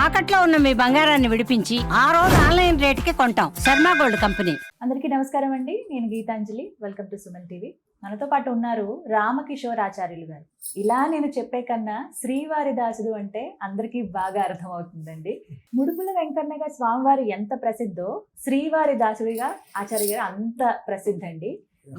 తాకట్లో ఉన్న మీ బంగారాన్ని విడిపించి ఆ రోజు ఆన్లైన్ రేటుకి కొంటాం. Sharma gold company. అందరికీ నమస్కారం అండి. నేను Geetanjali. Welcome to Suman TV. మనతో పాటు ఉన్నారు రామకిషోర్ ఆచార్యులు గారు. ఇలా నేను చెప్పే కన్నా శ్రీవారి దాసుడు అంటే అందరికీ బాగా అర్థమవుతుందండి. ముడుపుల వెంకన్నగా స్వామివారు ఎంత ప్రసిద్ధో శ్రీవారి దాసుడిగా ఆచార్య గారు అంత ప్రసిద్ధండి.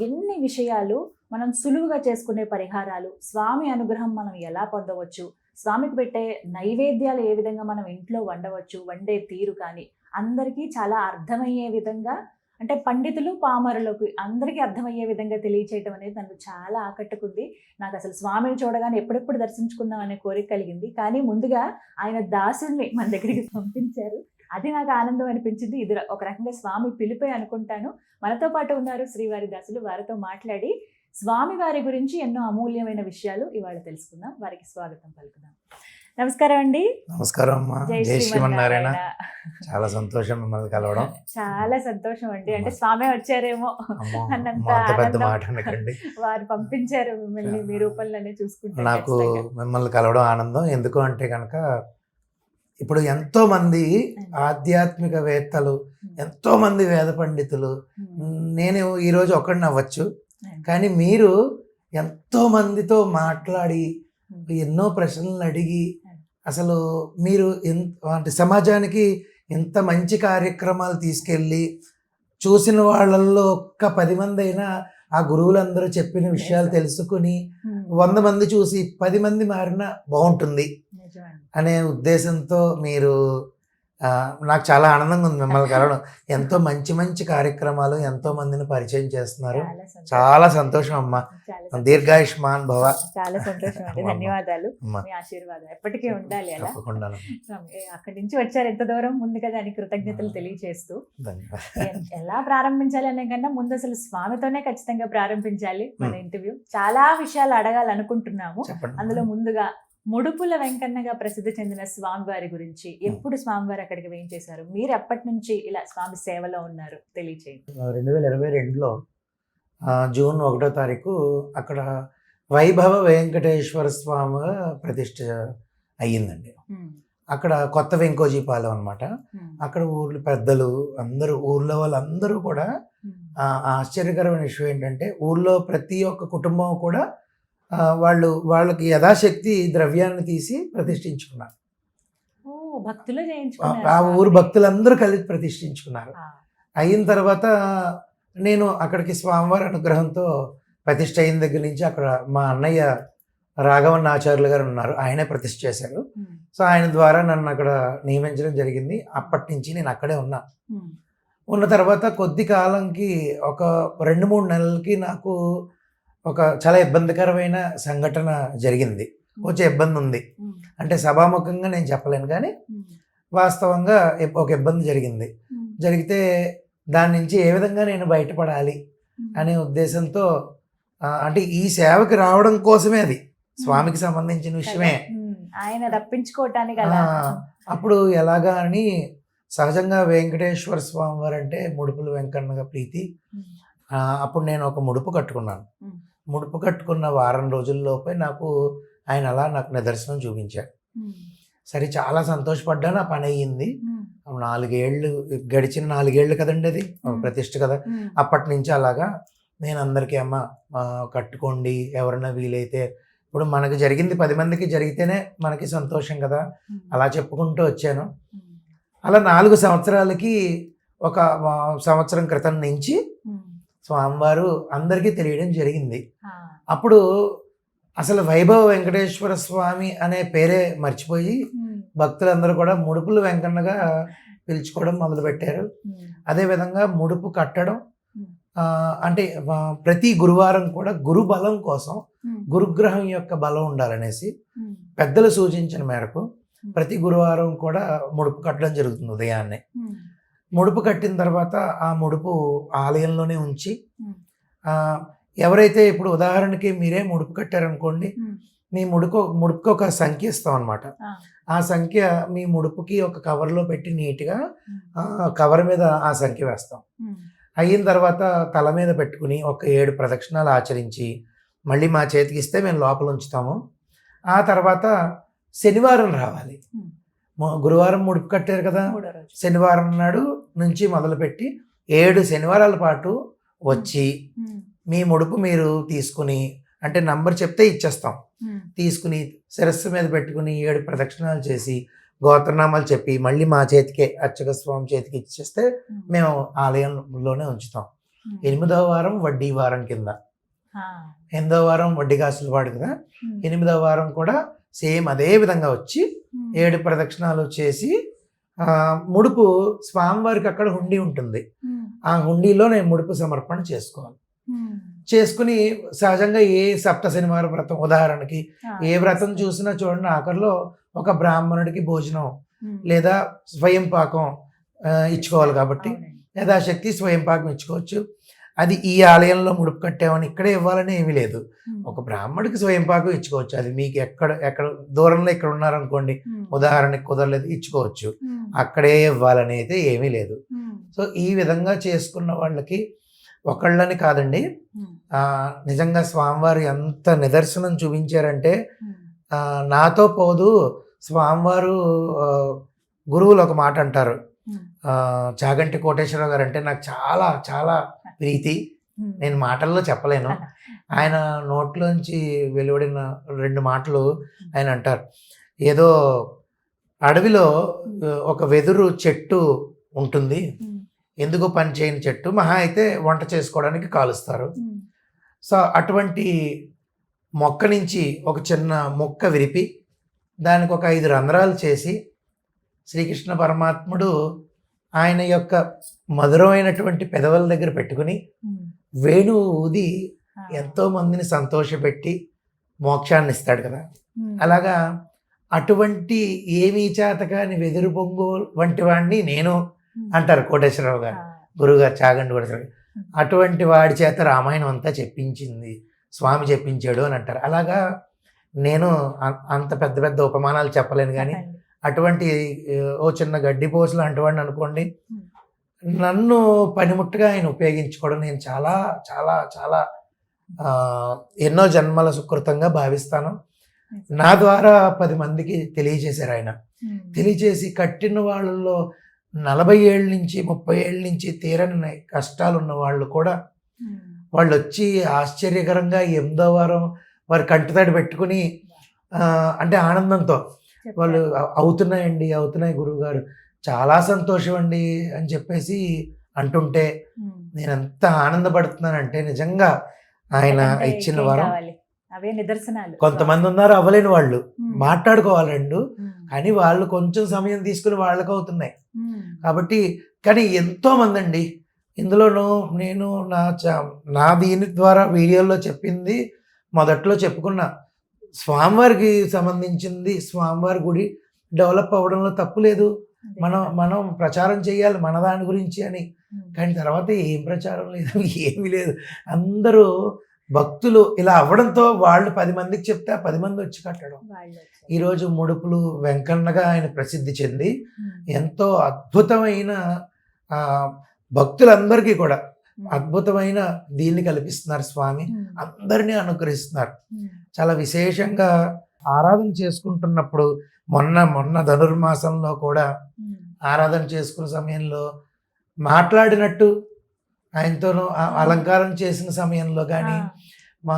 ఎన్ని విషయాలు మనం సులువుగా చేసుకునే పరిహారాలు, స్వామి అనుగ్రహం మనం ఎలా పొందవచ్చు, స్వామికి పెట్టే నైవేద్యాలు ఏ విధంగా మనం ఇంట్లో వండవచ్చు, వండే తీరు కానీ అందరికీ చాలా అర్థమయ్యే విధంగా, అంటే పండితులు పామరులకు అందరికీ అర్థమయ్యే విధంగా తెలియచేయటం అనేది నన్ను చాలా ఆకట్టుకుంది. నాకు అసలు స్వామిని చూడగానే ఎప్పుడెప్పుడు దర్శించుకుందాం అనే కోరిక కలిగింది. కానీ ముందుగా ఆయన దాసుడిని మన దగ్గరికి పంపించారు. అది నాకు ఆనందం అనిపించింది. ఇది ఒక రకంగా స్వామి పిలిపే అనుకుంటాను. మనతో పాటు ఉన్నారు శ్రీవారి దాసులు. వారితో మాట్లాడి స్వామి వారి గురించి ఎన్నో అమూల్యమైన విషయాలు ఇవాళ తెలుసుకుందాం. వారికి స్వాగతం పలుకుదాం. నమస్కారం అండి. నమస్కారం అమ్మా. జై శ్రీమన్నారాయణ. చాలా సంతోషం మిమ్మల్ని కలవడం. చాలా సంతోషం అండి. అంటే స్వామి వచ్చారేమో అన్నంత వారు పంపించారు మిమ్మల్ని మీ రూపంలోనే చూసుకుంటే. నాకు మిమ్మల్ని కలవడం ఆనందం. ఎందుకు అంటే కనుక ఇప్పుడు ఎంతో మంది ఆధ్యాత్మికవేత్తలు, ఎంతో మంది వేద పండితులు, నేను ఈరోజు ఒకడిని అవ్వచ్చు, కానీ మీరు ఎంతో మందితో మాట్లాడి ఎన్నో ప్రశ్నలు అడిగి అసలు మీరు అంటే సమాజానికి ఎంత మంచి కార్యక్రమాలు తీసుకెళ్ళి చూసిన వాళ్ళల్లో ఒక్క 10 మంది అయినా ఆ గురువులందరూ చెప్పిన విషయాలు తెలుసుకుని 100 మంది చూసి 10 మంది మారినా బాగుంటుంది అనే ఉద్దేశంతో మీరు నాకు చాలా ఆనందంగా ఉంది మిమ్మల్ని కలవడం. ఎంతో మంచి మంచి కార్యక్రమాలు, ఎంతో మందిని పరిచయం చేస్తున్నారు. చాలా సంతోషం అమ్మా. దీర్ఘాయుష్మాన్ భవ. చాలా సంతోషం అండి. ధన్యవాదాలు. మీ ఆశీర్వాదం ఎప్పటికీ ఉండాలి. అలా అక్కడి నుంచి వచ్చారు ఎంత దూరం, ముందుగా దానికి కృతజ్ఞతలు తెలియజేస్తూ ఎలా ప్రారంభించాలి అనే కన్నా ముందు అసలు స్వామితోనే ఖచ్చితంగా ప్రారంభించాలి మన ఇంటర్వ్యూ. చాలా విషయాలు అడగాలనుకుంటున్నాము. అందులో ముందుగా ముడుపుల వెంకన్నగా ప్రసిద్ధి చెందిన స్వామివారి గురించి, ఎప్పుడు స్వామివారు అక్కడికి వేయించేశారు, మీరు ఎప్పటి నుంచి ఇలా స్వామి సేవలో ఉన్నారు తెలియచేయండి. 2022లో జూన్ 1వ తారీఖు అక్కడ వైభవ వెంకటేశ్వర స్వామిగా ప్రతిష్ఠ అయ్యిందండి. అక్కడ కొత్త వెంకోజీపాలెం అనమాట. అక్కడ ఊర్లో పెద్దలు అందరూ, ఊర్లో వాళ్ళందరూ కూడా ఆశ్చర్యకరమైన విషయం ఏంటంటే ఊర్లో ప్రతి ఒక్క కుటుంబం కూడా వాళ్ళకి యథాశక్తి ద్రవ్యాన్ని తీసి ప్రతిష్ఠించుకున్నారు. ఆ ఊరు భక్తులందరూ కలిసి ప్రతిష్ఠించుకున్నారు. అయిన తర్వాత నేను అక్కడికి స్వామివారి అనుగ్రహంతో ప్రతిష్ఠ అయిన దగ్గర నుంచి అక్కడ మా అన్నయ్య రాఘవన్ ఆచార్యులు గారు ఉన్నారు, ఆయనే ప్రతిష్ఠ చేశారు. సో ఆయన ద్వారా నన్ను అక్కడ నియమించడం జరిగింది. అప్పటి నుంచి నేను అక్కడే ఉన్న తర్వాత కొద్ది కాలంకి ఒక 2-3 నెలలకి నాకు ఒక చాలా ఇబ్బందికరమైన సంఘటన జరిగింది. కొంచెం ఇబ్బంది ఉంది, అంటే సభాముఖంగా నేను చెప్పలేను, కానీ వాస్తవంగా ఒక ఇబ్బంది జరిగితే దాని నుంచి ఏ విధంగా నేను బయటపడాలి అనే ఉద్దేశంతో, అంటే ఈ సేవకి రావడం కోసమే, అది స్వామికి సంబంధించిన విషయమే, ఆయన రప్పించుకోవటానికి. అప్పుడు ఎలాగా అని సహజంగా వెంకటేశ్వర స్వామి వారు అంటే ముడుపుల వెంకన్నగా ప్రీతి. అప్పుడు నేను ఒక ముడుపు కట్టుకున్నాను. ముడుపు కట్టుకున్న వారం రోజుల్లోపే ఆయన అలా నాకు నిదర్శనం చూపించాడు. సరే, చాలా సంతోషపడ్డాను. ఆ పని అయ్యింది. 4 ఏళ్ళు గడిచిన 4 ఏళ్ళు కదండి అది ప్రతిష్ఠ కదా. అప్పటి నుంచి అలాగా నేను అందరికీ అమ్మ కట్టుకోండి, ఎవరైనా వీలైతే, ఇప్పుడు మనకి జరిగింది 10 మందికి జరిగితేనే మనకి సంతోషం కదా, అలా చెప్పుకుంటూ వచ్చాను. అలా 4 సంవత్సరాలకి, ఒక సంవత్సరం క్రితం నుంచి స్వామివారు అందరికీ తెలియడం జరిగింది. అప్పుడు అసలు వైభవ వెంకటేశ్వర స్వామి అనే పేరే మర్చిపోయి భక్తులందరూ కూడా ముడుపుల వెంకన్నగా పిలుచుకోవడం మొదలుపెట్టారు. అదేవిధంగా ముడుపు కట్టడం, అంటే ప్రతి గురువారం కూడా గురు బలం కోసం, గురుగ్రహం యొక్క బలం ఉండాలనేసి పెద్దలు సూచించిన మేరకు ప్రతి గురువారం కూడా ముడుపు కట్టడం జరుగుతుంది ఉదయాన్నే. ముడుపు కట్టిన తర్వాత ఆ ముడుపు ఆలయంలోనే ఉంచి, ఎవరైతే ఇప్పుడు ఉదాహరణకి మీరే ముడుపు కట్టారనుకోండి, మీ ముడుపుకి ఒక సంఖ్య ఇస్తాం అనమాట. ఆ సంఖ్య మీ ముడుపుకి ఒక కవర్లో పెట్టి నీట్గా కవర్ మీద ఆ సంఖ్య వేస్తాం. అయిన తర్వాత తల మీద పెట్టుకుని ఒక 7 ప్రదక్షిణాలు ఆచరించి మళ్ళీ మా చేతికి ఇస్తే మేము లోపల ఉంచుతాము. ఆ తర్వాత శనివారం రావాలి. గురువారం ముడుపు కట్టారు కదా, 3వ రోజు. శనివారం నాడు నుంచి మొదలుపెట్టి 7 శనివారాల పాటు వచ్చి ఉమ్, మీ ముడుపు మీరు తీసుకుని, అంటే నంబర్ చెప్తే ఇచ్చేస్తాం, ఉమ్, తీసుకుని శిరస్సు మీద పెట్టుకుని 7 ప్రదక్షిణాలు చేసి గోత్రనామాలు చెప్పి మళ్ళీ మా చేతికే అర్చక స్వామి చేతికి ఇచ్చేస్తే ఉమ్, మేము ఆలయంలోనే ఉంచుతాం. ఉమ్. 8వ వారం వడ్డీ వారం కింద, ఆ, 8వ వారం వడ్డీ కాసులు వాడు కదా, ఉమ్, 8వ వారం కూడా సేమ్ అదే విధంగా వచ్చి ఉమ్, 7 ప్రదక్షిణాలు చేసి ముడుపు స్వామివారికి అక్కడ హుండీ ఉంటుంది, ఉమ్, ఆ హుండీలో నేను ముడుపు సమర్పణ చేసుకోవాలి. ఉమ్. చేసుకుని సహజంగా ఏ సప్త శనివార వ్రతం ఉదాహరణకి ఆ, ఏ వ్రతం చూసినా చూడండి ఆఖరిలో ఒక బ్రాహ్మణుడికి భోజనం ఉమ్, లేదా స్వయం పాకం ఇచ్చుకోవాలి కాబట్టి అవునండి. యథాశక్తి స్వయం పాకం ఇచ్చుకోవచ్చు. అది ఈ ఆలయంలో ముడుపు కట్టామని ఇక్కడే ఇవ్వాలని ఏమీ లేదు. ఉమ్, ఒక బ్రాహ్మడికి స్వయం పాకం ఇచ్చుకోవచ్చు. అది మీకు ఎక్కడ దూరంలో ఇక్కడ ఉన్నారనుకోండి, ఉమ్, ఉదాహరణకి కుదరలేదు, ఇచ్చుకోవచ్చు. ఉమ్, అక్కడే ఇవ్వాలని అయితే ఏమీ లేదు. ఉమ్, సో ఈ విధంగా చేసుకున్న వాళ్ళకి ఒకళ్ళని కాదండి, ఉమ్, నిజంగా స్వామివారు ఎంత నిదర్శనం చూపించారంటే ఉమ్, నాతో పోదు స్వామివారు. గురువులు ఒక మాట అంటారు, ఉమ్, చాగంటి కోటేశ్వరరావు గారు అంటే నాకు చాలా చాలా ప్రీతి, ఉమ్. నేను మాటల్లో చెప్పలేను. ఆయన నోట్లోంచి వెలువడిన 2 మాటలు ఆయన అంటారు. ఏదో అడవిలో ఒక వెదురు చెట్టు ఉంటుంది, ఉమ్, ఎందుకు పని చేయని చెట్టు, మహా అయితే వంట చేసుకోవడానికి కాలుస్తారు. ఉమ్, సో అటువంటి మొక్క నుంచి ఒక చిన్న మొక్క విరిపి దానికి ఒక 5 రంధ్రాలు చేసి శ్రీకృష్ణ పరమాత్ముడు ఆయన యొక్క మధురమైనటువంటి పెదవుల దగ్గర పెట్టుకుని ఉమ్. వేణువు ఊది ఆ, ఎంతో మందిని సంతోషపెట్టి మోక్షాన్ని ఇస్తాడు కదా. ఉమ్, అలాగా అటువంటి ఏమీ చేతకాని వెదురు బొంగు వంటి వాడిని నేను ఉమ్, అంటారు కోటేశ్వరరావు గారు, ఆ, గురువుగారు చాగంటి కోటేశ్వరరావు. అటువంటి వాడి చేత రామాయణం అంతా చెప్పించింది స్వామి చెప్పించాడు అని అంటారు. అలాగా నేను అంత పెద్ద పెద్ద ఉపమానాలు చెప్పలేను కానీ చెప్పండి. అటువంటి ఓ చిన్న గడ్డి పోసు లాంటి వాడిని అనుకోండి, ఉమ్, నన్ను పనిముట్టుగా ఆయన ఉపయోగించుకోవడం నేను చాలా చాలా చాలా ఎన్నో జన్మల సుకృతంగా భావిస్తాను. నా ద్వారా 10 మందికి తెలియజేశారు ఆయన. ఉమ్, తెలియజేసి కట్టిన వాళ్ళలో 40 ఏళ్ళ నుంచి 30 ఏళ్ళ నుంచి తీరని కష్టాలు ఉన్న వాళ్ళు కూడా ఉమ్, వాళ్ళు వచ్చి ఆశ్చర్యకరంగా 8వ వారం వారి కంటితడి పెట్టుకుని అంటే ఆనందంతో చెప్పారు. వాళ్ళు అవుతున్నాయి గురువుగారు, చాలా సంతోషం అండి అని చెప్పేసి అంటుంటే ఉమ్. నేను ఎంత ఆనందపడుతున్నానంటే నిజంగా ఆయన అంతకంటే ఇచ్చిన ఇంకేం వరం. కావాలి? అవే నిదర్శనాలు. కొంతమంది ఉన్నారు అవ్వలేని వాళ్ళు, ఉమ్, మాట్లాడుకోవాలండు, ఉమ్, కానీ వాళ్ళు కొంచెం సమయం తీసుకుని వాళ్ళకు అవుతున్నాయి ఉమ్, కాబట్టి. కానీ ఎంతో మంది అండి ఇందులోనూ నేను నా దీని ద్వారా వీడియోలో చెప్పింది మొదట్లో చెప్పుకున్నా, స్వామివారికి సంబంధించింది స్వామివారి గుడి డెవలప్ అవ్వడంలో తప్పు లేదు, అదే మనం కదా. మనం ప్రచారం చేయాలి మన దాని గురించి అని. ఉమ్, కానీ తర్వాత ఏం ప్రచారం లేదు, ఏమీ లేదు. అందరూ భక్తులు ఇలా అవ్వడంతో వాళ్ళు 10 మందికి చెప్తే ఆ 10 మంది వచ్చి కట్టడం. వాళ్ళు వచ్చారు. ఈరోజు ముడుపులు వెంకన్నగా ఆయన ప్రసిద్ధి చెంది ఉమ్, ఎంతో అద్భుతమైన భక్తులందరికీ కూడా ఉమ్, అద్భుతమైన దీన్ని కల్పిస్తున్నారు స్వామి, ఉమ్, అందరినీ అనుగ్రహిస్తున్నారు. ఉమ్, చాలా విశేషంగా ఆరాధన చేసుకుంటున్నప్పుడు మొన్న ధనుర్మాసంలో కూడా ఉమ్, ఆరాధన చేసుకున్న సమయంలో మాట్లాడినట్టు ఆయనతోనూ అలంకారం చేసిన సమయంలో కానీ ఆ,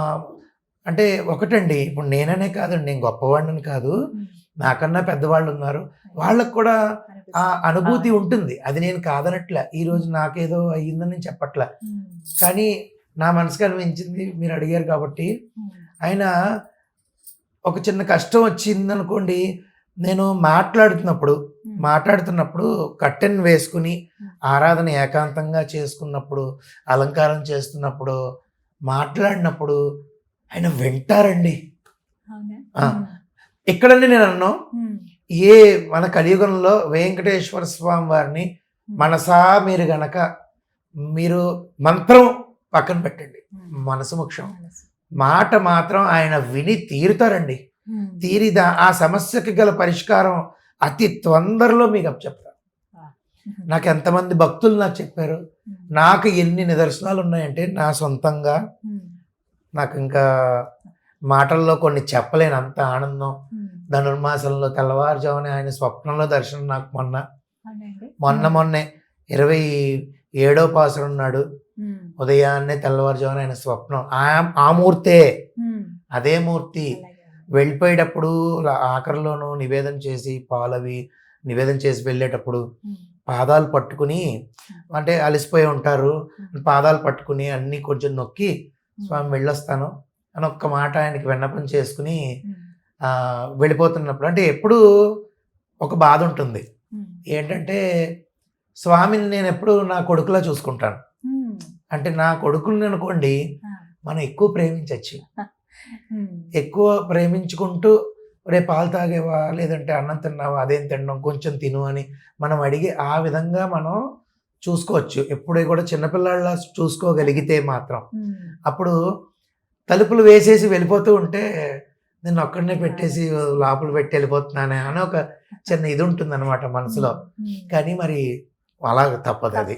అంటే ఒకటండి, ఇప్పుడు నేననే కాదండి, నేను గొప్పవాడిని కాదు, ఉమ్, నాకన్నా పెద్దవాళ్ళు ఉన్నారు, వాళ్ళకు కూడా ఆ అనిపిస్తుంది. అనుభూతి ఉంటుంది. అది నేను కాదనట్లే, ఈరోజు నాకేదో అయ్యిందని నేను చెప్పట్లే, ఉమ్, కానీ నా మనసుకు అనిపించింది మీరు అడిగారు కాబట్టి. ఉమ్, ఆయన ఒక చిన్న కష్టం వచ్చింది అనుకోండి, నేను మాట్లాడుతున్నప్పుడు కట్టెన్ వేసుకుని ఆరాధన ఏకాంతంగా చేసుకున్నప్పుడు, అలంకారం చేస్తున్నప్పుడు, మాట్లాడినప్పుడు ఆయన వింటారండి. అవునా? ఆ. ఉమ్, ఇక్కడండి నేను అన్నాను, ఉమ్, మన కలియుగంలో వెంకటేశ్వర స్వామి వారిని మనసా మీరు మంత్రం పక్కన పెట్టండి, ఉమ్, మనసు ముఖ్యం, మనసు. మాట మాత్రం ఆయన విని తీరుతారండి. ఉమ్, తీరిదా ఆ సమస్యకి గల పరిష్కారం అతి తొందరలో మీకు చెప్తాను. ఉమ్, నాకు ఎంతమంది భక్తులు నాకు చెప్పారు, ఉమ్, నాకు ఎన్ని నిదర్శనాలు ఉన్నాయంటే నా సొంతంగా ఉమ్, నాకు ఇంకా మాటల్లో కొన్ని చెప్పలేను, అంత ఆనందం. ఉమ్, ధనుర్మాసంలో తెల్లవారుజామున ఆయన స్వప్నంలో దర్శనం నాకు అవునండి. మొన్నే 27వ పాసరం నాడు ఉదయాన్నే తెల్లవారుజామున ఆయన స్వప్నం ఆ మూర్తే, అదే మూర్తి వెళ్ళిపోయేటప్పుడు ఆఖరిలోనూ నివేదన చేసి పాలవి నివేదన చేసి వెళ్ళేటప్పుడు పాదాలు పట్టుకుని, అంటే అలసిపోయి ఉంటారు, పాదాలు పట్టుకుని అన్నీ కొంచెం నొక్కి స్వామి వెళ్ళొస్తాను అని ఒక్క మాట ఆయనకి విన్నపం చేసుకుని వెళ్ళిపోతున్నప్పుడు, అంటే ఎప్పుడు ఒక బాధ ఉంటుంది ఏంటంటే స్వామిని నేను ఎప్పుడు నా కొడుకులా చూసుకుంటాను. అంటే నా కొడుకుని అనుకోండి మనం ఎక్కువ ప్రేమించవచ్చు, ఎక్కువ ప్రేమించుకుంటూ రే పాలు తాగేవా లేదంటే అన్నం తిన్నావా అదేం తినడం కొంచెం తిను అని మనం అడిగి ఆ విధంగా మనం చూసుకోవచ్చు. ఎప్పుడే కూడా చిన్నపిల్లాళ్ళ చూసుకోగలిగితే మాత్రం. అప్పుడు తలుపులు వేసేసి వెళ్ళిపోతూ ఉంటే నేను ఒక్కడనే పెట్టేసి లోపల పెట్టి వెళ్ళిపోతున్నానే అని ఒక చిన్న ఇది ఉంటుంది అనమాట మనసులో. కానీ మరి అలా తప్పదు అది.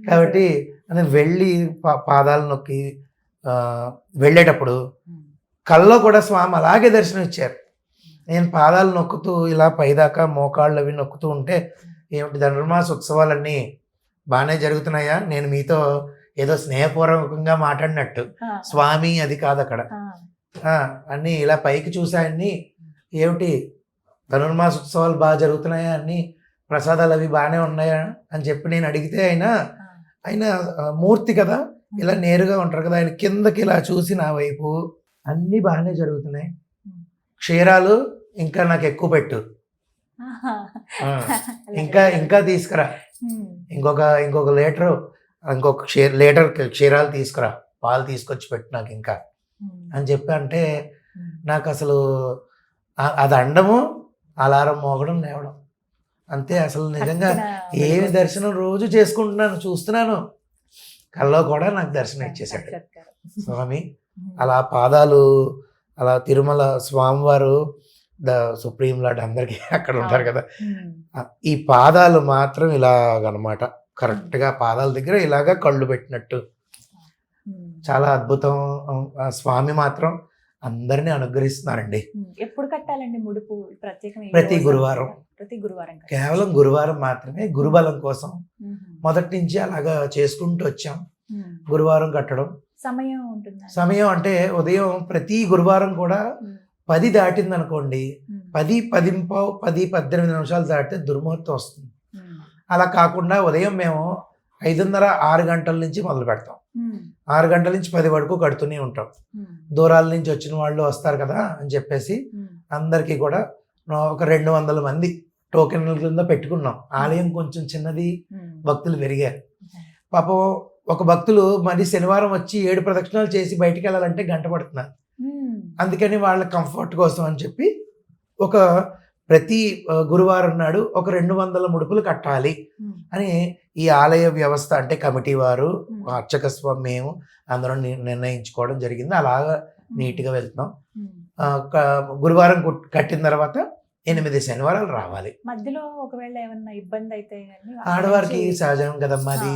కాబట్టి నేను వెళ్ళి పాదాలు నొక్కి వెళ్ళేటప్పుడు కల్లో కూడా స్వామి అలాగే దర్శనం ఇచ్చారు. నేను పాదాలు నొక్కుతూ ఇలా పైదాకా మోకాళ్ళు అవి నొక్కుతూ ఉంటే ఏమిటి ధనుర్మాస ఉత్సవాలన్నీ బాగానే జరుగుతున్నాయా, నేను మీతో ఏదో స్నేహపూర్వకంగా మాట్లాడినట్టు, స్వామి అది కాదు అక్కడ. అన్నీ ఇలా పైకి చూసాయన్ని ఏమిటి ధనుర్మాస ఉత్సవాలు బాగా జరుగుతున్నాయా, అన్ని ప్రసాదాలు అవి బాగానే ఉన్నాయా అని చెప్పి నేను అడిగితే ఆయన మూర్తి కదా, ఇలా నేరుగా ఉంటారు కదా, ఆయన కిందకి ఇలా చూసి నా వైపు అన్నీ బాగానే జరుగుతున్నాయి, క్షీరాలు ఇంకా నాకు ఎక్కువ పెట్టు, ఇంకా తీసుకురా, ఇంకొక లీటరు ఇంకొక లీటర్ క్షీరాలు తీసుకురా, పాలు తీసుకొచ్చి పెట్టు నాకు ఇంకా అని చెప్పి అంటే నాకు అసలు అది అండము అలారం మోగడం లేవడం అంతే. అసలు నిజంగా ఏమి దర్శనం రోజు చేసుకుంటున్నాను, చూస్తున్నాను, కల్లో కూడా నాకు దర్శనం ఇచ్చేసాడు స్వామి. అలా పాదాలు అలా తిరుమల స్వామివారు సుప్రీం లార్డ్ అందరికీ అక్కడ ఉంటారు కదా, ఈ పాదాలు మాత్రం ఇలాగనమాట కరెక్ట్గా పాదాల దగ్గర ఇలాగా కళ్ళు పెట్టినట్టు చాలా అద్భుతం. స్వామి మాత్రం అందరినీ అనుగ్రహిస్తున్నారండి. ఎప్పుడు కట్టాలండి ముడుపు? ప్రతి గురువారం, కేవలం గురువారం మాత్రమే, గురుబలం కోసం మొదటి నుంచి అలాగా చేసుకుంటూ వచ్చాం. గురువారం కట్టడం సమయం ఉంటుంది. సమయం అంటే ఉదయం ప్రతి గురువారం కూడా 10 దాటింది అనుకోండి, 10-18 నిమిషాలు దాటితే దుర్ముహూర్తం వస్తుంది. అలా కాకుండా ఉదయం మేము 5:30-6 గంటల నుంచి మొదలు పెడతాం. 6 గంటల నుంచి 10 వరకు కడుతూనే ఉంటాం. దూరాల నుంచి వచ్చిన వాళ్ళు వస్తారు కదా అని చెప్పేసి అందరికీ కూడా ఒక 200 మంది టోకెన్ల కింద పెట్టుకున్నాం. ఆలయం కొంచెం చిన్నది, భక్తులు పెరిగారు. పాపం ఒక భక్తులు మరి శనివారం వచ్చి 7 ప్రదక్షిణాలు చేసి బయటికి వెళ్ళాలంటే గంట పడుతున్నారు. అందుకని వాళ్ళ కంఫర్ట్ కోసం అని చెప్పి ప్రతి గురువారం నాడు ఒక 200 ముడుపులు కట్టాలి అని ఈ ఆలయ వ్యవస్థ అంటే కమిటీ వారు, అర్చక స్వామి, మేము అందరం నిర్ణయించుకోవడం జరిగింది. అలాగా నీట్గా వెళ్తున్నాం. గురువారం కట్టిన తర్వాత 8 శనివారాలు రావాలి. మధ్యలో ఒకవేళ ఏమన్నా ఇబ్బంది అయితే ఆడవారికి సహజం కదమ్మా అది,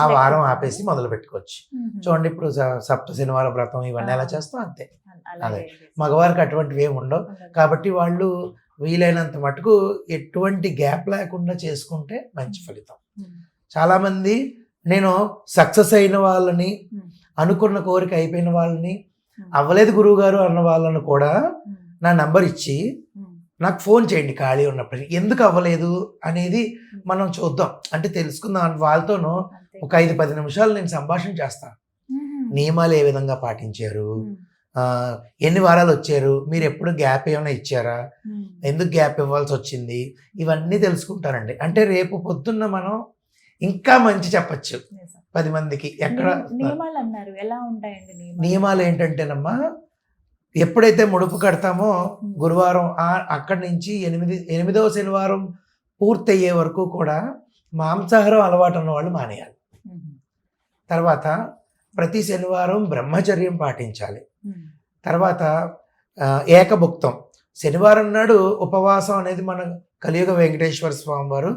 ఆ వారం ఆపేసి మొదలు పెట్టుకోవచ్చు. చూడండి ఇప్పుడు సప్త శనివార వ్రతం ఇవన్నీ ఎలా చేస్తాం అంతే. అదే మగవారికి అటువంటివి ఏమి ఉండవు. కాబట్టి వాళ్ళు వీలైనంత మటుకు ఎటువంటి గ్యాప్ లేకుండా చేసుకుంటే మంచి ఫలితం. చాలామంది నేను సక్సెస్ అయిన వాళ్ళని, అనుకున్న కోరిక అయిపోయిన వాళ్ళని, అవ్వలేదు గురువు గారు అన్న వాళ్ళను కూడా నా నంబర్ ఇచ్చి నాకు ఫోన్ చేయండి ఖాళీ ఉన్నప్పుడు, ఎందుకు అవ్వలేదు అనేది మనం చూద్దాం, అంటే తెలుసుకుందాం. వాళ్ళతోనూ ఒక 5-10 నిమిషాలు నేను సంభాషణ చేస్తాను. నియమాలు ఏ విధంగా పాటించారు, ఎన్ని వారాలు వచ్చారు, మీరు ఎప్పుడు గ్యాప్ ఏమైనా ఇచ్చారా, ఎందుకు గ్యాప్ ఇవ్వాల్సి వచ్చింది, ఇవన్నీ తెలుసుకుంటారండి. అంటే రేపు పొద్దున్న మనం ఇంకా మంచి చెప్పచ్చు 10 మందికి. ఎక్కడ నియమాలు ఏంటంటేనమ్మా, ఎప్పుడైతే ముడుపు కడతామో గురువారం అక్కడి నుంచి 8వ శనివారం పూర్తయ్యే వరకు కూడా మాంసాహారం అలవాటు ఉన్న వాళ్ళు మానేయాలి. తర్వాత ప్రతి శనివారం బ్రహ్మచర్యం పాటించాలి. తర్వాత ఏకభుక్తం, శనివారం నాడు ఉపవాసం అనేది మన కలియుగ వెంకటేశ్వర స్వామి వారు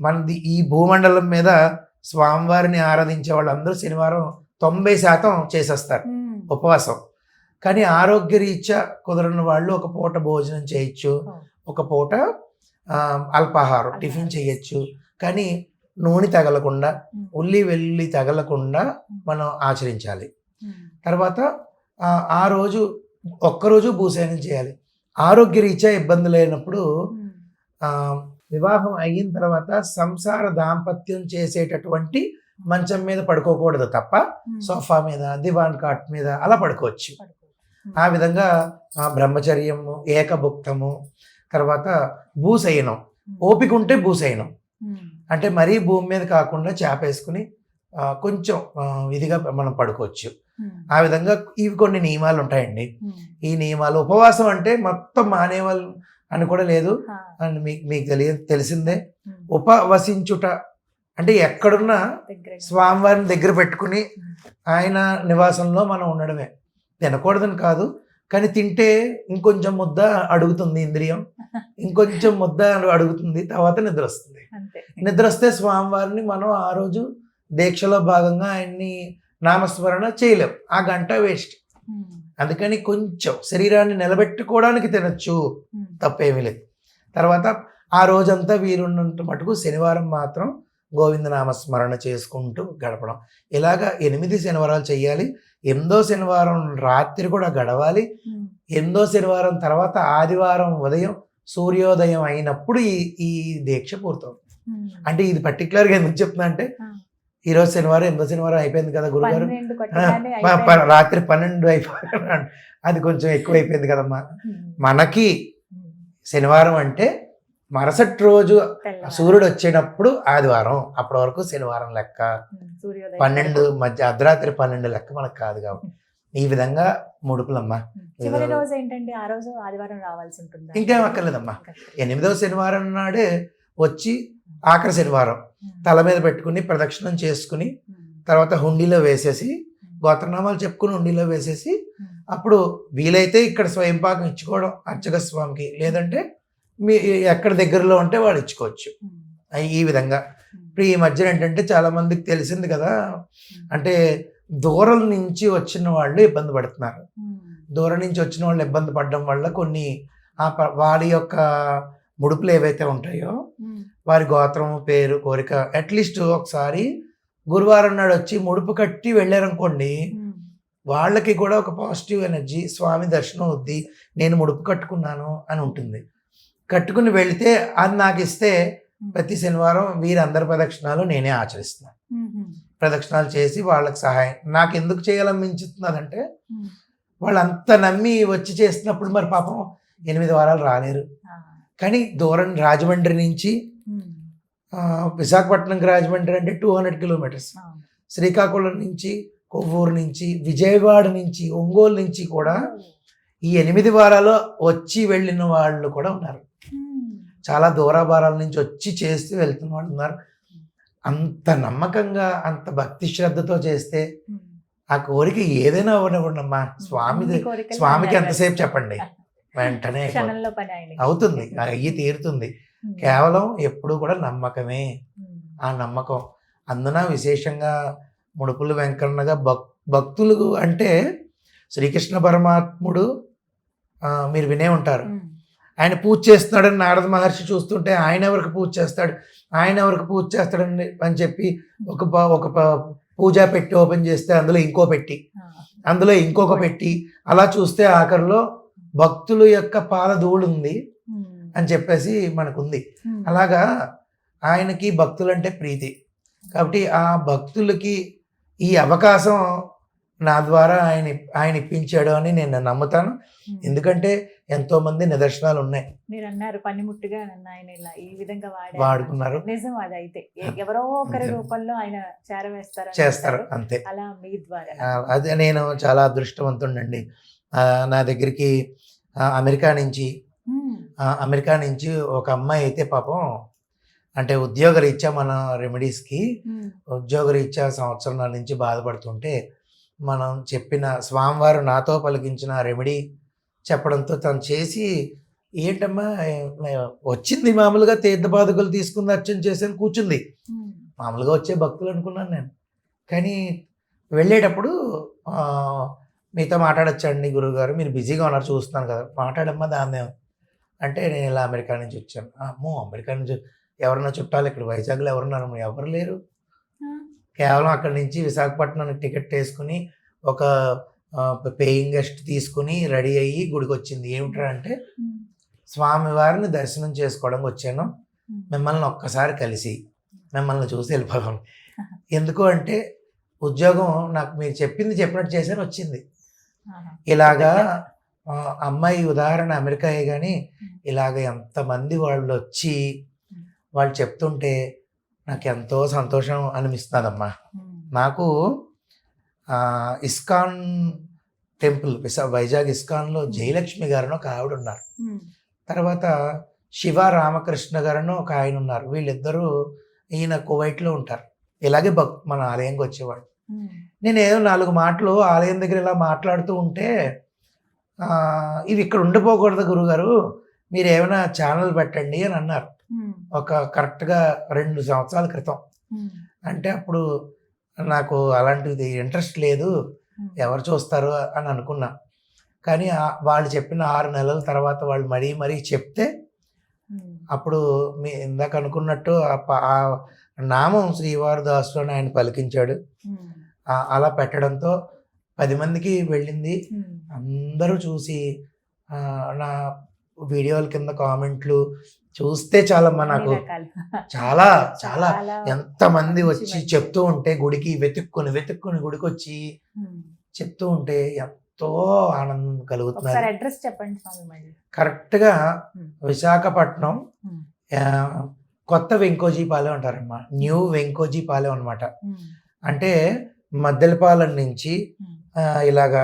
మనది ఈ భూమండలం మీద స్వామివారిని ఆరాధించే వాళ్ళందరూ శనివారం 90% చేసేస్తారు ఉపవాసం. కానీ ఆరోగ్య రీత్యా కుదరని వాళ్ళు ఒక పూట భోజనం చేయొచ్చు, ఒక పూట అల్పాహారం టిఫిన్ చేయొచ్చు. కానీ నూనె తగలకుండా, ఉల్లి వెల్లుల్లి తగలకుండా మనం ఆచరించాలి. తర్వాత ఆ రోజు ఒక్కరోజు భూసేనం చేయాలి. ఆరోగ్య రీత్యా ఇబ్బంది లేనప్పుడు వివాహం అయిన తర్వాత సంసార దాంపత్యం చేసేటటువంటి మంచం మీద పడుకోకూడదు తప్ప సోఫా మీద, దివాన్ కాట్ మీద అలా పడుకోవచ్చు. ఆ విధంగా బ్రహ్మచర్యము, ఏకభుక్తము, తర్వాత భూశయనం, ఓపిక ఉంటే భూశయనం అంటే మరీ భూమి మీద కాకుండా చేపేసుకుని కొంచెం ఇదిగా మనం పడుకోవచ్చు. ఆ విధంగా ఇవి కొన్ని నియమాలు ఉంటాయండి. ఈ నియమాలు, ఉపవాసం అంటే మొత్తం మానేవాళ్ళు అని కూడా లేదు అని మీకు తెలిసిందే. ఉపవసించుట అంటే ఎక్కడున్నా స్వామివారిని దగ్గర పెట్టుకుని ఆయన నివాసంలో మనం ఉండడమే. తినకూడదని కాదు, కానీ తింటే ఇంకొంచెం ముద్ద అడుగుతుంది ఇంద్రియం, ఇంకొంచెం ముద్ద అడుగుతుంది, తర్వాత నిద్ర వస్తుంది. నిద్ర వస్తే స్వామివారిని మనం ఆ రోజు దీక్షలో భాగంగా ఆయన్ని నామస్మరణ చేయలేం, ఆ గంట వేస్ట్. అందుకని కొంచెం శరీరాన్ని నిలబెట్టుకోవడానికి తినచ్చు, తప్పేమీ లేదు. తర్వాత ఆ రోజంతా వీరున్నంత మటుకు శనివారం మాత్రం గోవింద నామస్మరణ చేసుకుంటూ గడపడం. ఇలాగా 8 శనివారాలు చెయ్యాలి. 8వ శనివారం రాత్రి కూడా గడవాలి. 8వ శనివారం తర్వాత ఆదివారం ఉదయం సూర్యోదయం అయినప్పుడు ఈ దీక్ష పూర్తవుతుంది. అంటే ఇది పర్టికులర్గా ఎందుకు చెప్తున్నా అంటే, ఈరోజు శనివారం 8వ శనివారం అయిపోయింది కదా గురుగారు, రాత్రి 12 అయిపోయింది, అది కొంచెం ఎక్కువ అయిపోయింది కదమ్మా. మనకి శనివారం అంటే మరుసటి రోజు సూర్యుడు వచ్చేటప్పుడు ఆదివారం, అప్పటి వరకు శనివారం లెక్క. 12 మధ్య అర్ధరాత్రి 12 లెక్క మనకు కాదు. కాబట్టి ఈ విధంగా ముడుపులమ్మా. ఇంకేం అక్కర్లేదమ్మా. 8వ శనివారం నాడే వచ్చి ఆఖరి శనివారం తల మీద పెట్టుకుని ప్రదక్షిణం చేసుకుని తర్వాత హుండీలో వేసేసి గోత్రనామాలు చెప్పుకుని హుండీలో వేసేసి అప్పుడు వీలైతే ఇక్కడ స్వయంపాకం ఇచ్చుకోవడం అర్చక స్వామికి, లేదంటే మీ ఎక్కడ దగ్గరలో ఉంటే వాడు ఇచ్చుకోవచ్చు. ఈ విధంగా ఇప్పుడు ఈ మధ్యన ఏంటంటే చాలా మందికి తెలిసింది కదా, అంటే దూరం నుంచి వచ్చిన వాళ్ళు ఇబ్బంది పడుతున్నారు. దూరం నుంచి వచ్చిన వాళ్ళు ఇబ్బంది పడడం వల్ల కొన్ని వారి యొక్క ముడుపులు ఏవైతే ఉంటాయో వారి గోత్రం, పేరు, కోరిక అట్లీస్ట్ ఒకసారి గురువారం నాడు వచ్చి ముడుపు కట్టి వెళ్ళారనుకోండి, వాళ్ళకి కూడా ఒక పాజిటివ్ ఎనర్జీ, స్వామి దర్శనం అవుద్ది, నేను ముడుపు కట్టుకున్నాను అని ఉంటుంది. కట్టుకుని వెళితే అది నాకు ఇస్తే ప్రతి శనివారం వీరందరి ప్రదక్షిణాలు నేనే ఆచరిస్తున్నాను. ప్రదక్షిణాలు చేసి వాళ్ళకి సహాయం నాకు ఎందుకు చేయాలనిపించుతున్నదంటే, వాళ్ళు అంత నమ్మి వచ్చి చేస్తున్నప్పుడు మరి పాపం 8 వారాలు రాలేరు. కానీ దూరం రాజమండ్రి నుంచి విశాఖపట్నంకి రాజమండ్రి అంటే 200 కిలోమీటర్స్, శ్రీకాకుళం నుంచి, కొవ్వూరు నుంచి, విజయవాడ నుంచి, ఒంగోలు నుంచి కూడా ఈ 8 వారాల్లో వచ్చి వెళ్ళిన వాళ్ళు కూడా ఉన్నారు. చాలా దూరాభారాల నుంచి వచ్చి చేస్తూ వెళ్తున్న వాళ్ళు ఉన్నారు. అంత నమ్మకంగా, అంత భక్తి శ్రద్ధతో చేస్తే ఆ కోరిక ఏదైనా అవ్వనివ్వండమ్మా. స్వామికి ఎంతసేపు చెప్పండి, వెంటనే అవుతుంది, అయ్యి తీరుతుంది. కేవలం ఎప్పుడు కూడా నమ్మకమే. ఆ నమ్మకం అందున విశేషంగా ముడుపులు వెంకన్నగా భక్తులు అంటే శ్రీకృష్ణ పరమాత్ముడు మీరు వినే ఉంటారు. ఆయన పూజ చేస్తున్నాడని నారద మహర్షి చూస్తుంటే ఆయన ఎవరికి పూజ చేస్తాడు, ఆయన ఎవరికి పూజ చేస్తాడని అని చెప్పి ఒక పూజా పెట్టి ఓపెన్ చేస్తే అందులో ఇంకో పెట్టి, అందులో ఇంకొక పెట్టి, అలా చూస్తే ఆఖరిలో భక్తుల యొక్క పాలధూళి ఉంది అని చెప్పేసి మనకుంది. అలాగా ఆయనకి భక్తులంటే ప్రీతి. కాబట్టి ఆ భక్తులకి ఈ అవకాశం నా ద్వారా ఆయన ఇప్పించాడు అని నేను నమ్ముతాను. ఎందుకంటే ఎంతో మంది నిదర్శనాలు ఉన్నాయి. మీరు అన్నారు పనిముట్టుగా ఆయన ఇలా ఈ విధంగా వాడుకున్నారు. నిజం, అది అయితే ఎవరో ఒకరి రూపంలో ఆయన చేస్తారు అంతే. అలా మీ ద్వారా అదే నేను చాలా అదృష్టవంతుండండి. నా దగ్గరికి అమెరికా నుంచి ఒక అమ్మాయి అయితే పాపం అంటే ఉద్యోగరీత్యా మన రెమెడీస్కి ఉద్యోగరీత్యా సంవత్సరాల నుంచి బాధపడుతుంటే మనం చెప్పిన స్వామివారు నాతో పలికించిన రెమెడీ చెప్పడంతో తను చేసి, ఏంటమ్మా వచ్చింది మామూలుగా తీర్థపాదుకలు తీసుకుంది, అర్చన చేసాను, కూర్చుంది. మామూలుగా వచ్చే భక్తులు అనుకున్నాను నేను. కానీ వెళ్ళేటప్పుడు మీతో మాట్లాడొచ్చండి గురువుగారు, మీరు బిజీగా ఉన్నారు చూస్తున్నాను కదా, మాట్లాడమ్మా దాన్ని అంటే నేను ఇలా అమెరికా నుంచి వచ్చాను. అమ్మో అమెరికా నుంచి ఎవరన్నా చుట్టాలు ఇక్కడ వైజాగ్లో ఎవరున్నారు? ఎవరు లేరు. కేవలం అక్కడి నుంచి విశాఖపట్నానికి టికెట్ వేసుకుని ఒక పేయింగ్ గెస్ట్ తీసుకుని రెడీ అయ్యి గుడికి వచ్చింది. ఏమిట్రా అంటే స్వామివారిని దర్శనం చేసుకోవడానికి వచ్చాను, మిమ్మల్ని ఒక్కసారి కలిసి మిమ్మల్ని చూసి వెళ్ళిపోదాం. ఎందుకు అంటే ఉద్యోగం నాకు మీరు చెప్పినట్టు చేశాను వచ్చింది. ఇలాగా అమ్మాయి ఉదాహరణ అమెరికా కానీ ఇలాగ ఎంతమంది వాళ్ళు వచ్చి వాళ్ళు చెప్తుంటే నాకు ఎంతో సంతోషం అనిపిస్తుందమ్మా. నాకు ఇస్కాన్ టెంపుల్ వైజాగ్ ఇస్కాన్లో జయలక్ష్మి గారని ఒక ఆవిడ ఉన్నారు, తర్వాత శివ రామకృష్ణ గారని ఒక ఆయన ఉన్నారు. వీళ్ళిద్దరూ ఈయన కువైట్లో ఉంటారు. ఇలాగే మన ఆలయంకి వచ్చేవాడు. నేను ఏదో 4 మాటలు ఆలయం దగ్గర ఇలా మాట్లాడుతూ ఉంటే ఇవి ఇక్కడ ఉండిపోకూడదు గురుగారు, మీరు ఏమైనా ఛానల్ పెట్టండి అని అన్నారు. ఒక కరెక్ట్గా 2 సంవత్సరాల క్రితం. అంటే అప్పుడు నాకు అలాంటిది ఇంట్రెస్ట్ లేదు, ఎవరు చూస్తారు అని అనుకున్నా. కానీ వాళ్ళు చెప్పిన 6 నెలల తర్వాత వాళ్ళు మరీ చెప్తే అప్పుడు మీ ఇందాక అనుకున్నట్టు ఆ నామం శ్రీవారిదాసు అని ఆయన పలికించాడు. అలా పెట్టడంతో 10 మందికి వెళ్ళింది. అందరూ చూసి నా వీడియోల కింద కామెంట్లు చూస్తే చాలమ్మా నాకు చాలా చాలా ఎంతమంది వచ్చి చెప్తూ ఉంటే గుడికి వెతుక్కుని గుడికి వచ్చి చెప్తూ ఉంటే ఎంతో ఆనందం కలుగుతుంది. అడ్రస్ చెప్పండి స్వామి. కరెక్ట్గా విశాఖపట్నం కొత్త వెంకోజీపాలెం అంటారమ్మా, న్యూ వెంకోజీపాలెం అనమాట. అంటే మద్దెలపాలెం నుంచి ఇలాగా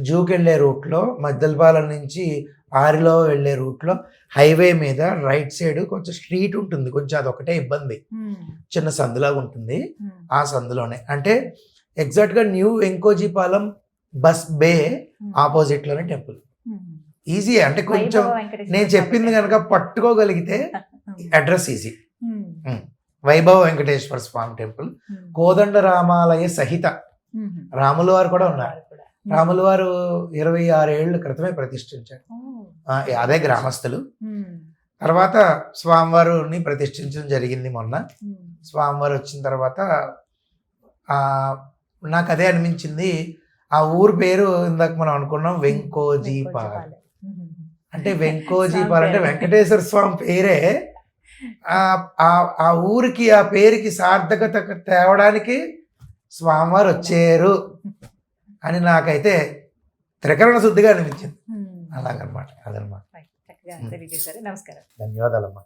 జూకి వెళ్ళే రూట్లో, మద్దెలపాలెం నుంచి ఆరిలో వెళ్ళే రూట్లో హైవే మీద రైట్ సైడ్ కొంచెం స్ట్రీట్ ఉంటుంది, కొంచెం అదొకటే ఇబ్బంది, చిన్న సందులాగా ఉంటుంది. ఆ సందులోనే అంటే ఎగ్జాక్ట్గా న్యూ వెంకోజీపాలెం బస్ బే ఆపోజిట్లోనే టెంపుల్. ఈజీ అంటే కొంచెం నేను చెప్పింది కనుక పట్టుకోగలిగితే address easy. Vaibhava Venkateswara Swamy temple, Kodanda రామాలయ సహిత రాముల వారు కూడా ఉన్నారు. రాముల వారు 26 ఏళ్ళ క్రితమే ప్రతిష్ఠించారు, అదే గ్రామస్తులు. తర్వాత స్వామివారిని ప్రతిష్ఠించడం జరిగింది మొన్న. స్వామివారు వచ్చిన తర్వాత నాకు అదే అనిపించింది, ఆ ఊరు పేరు ఇందాక మనం అనుకున్నాం వెంకోజీపాలెం. అంటే వెంకోజీపాలెం అంటే వెంకటేశ్వర స్వామి పేరే. ఆ ఊరికి ఆ పేరుకి సార్థకత తేవడానికి స్వామివారు వచ్చారు అని నాకైతే త్రికరణ శుద్ధిగా అనిపించింది. అలాగనమాట, అదనమాట. నమస్కారం. ధన్యవాదాలమ్మా.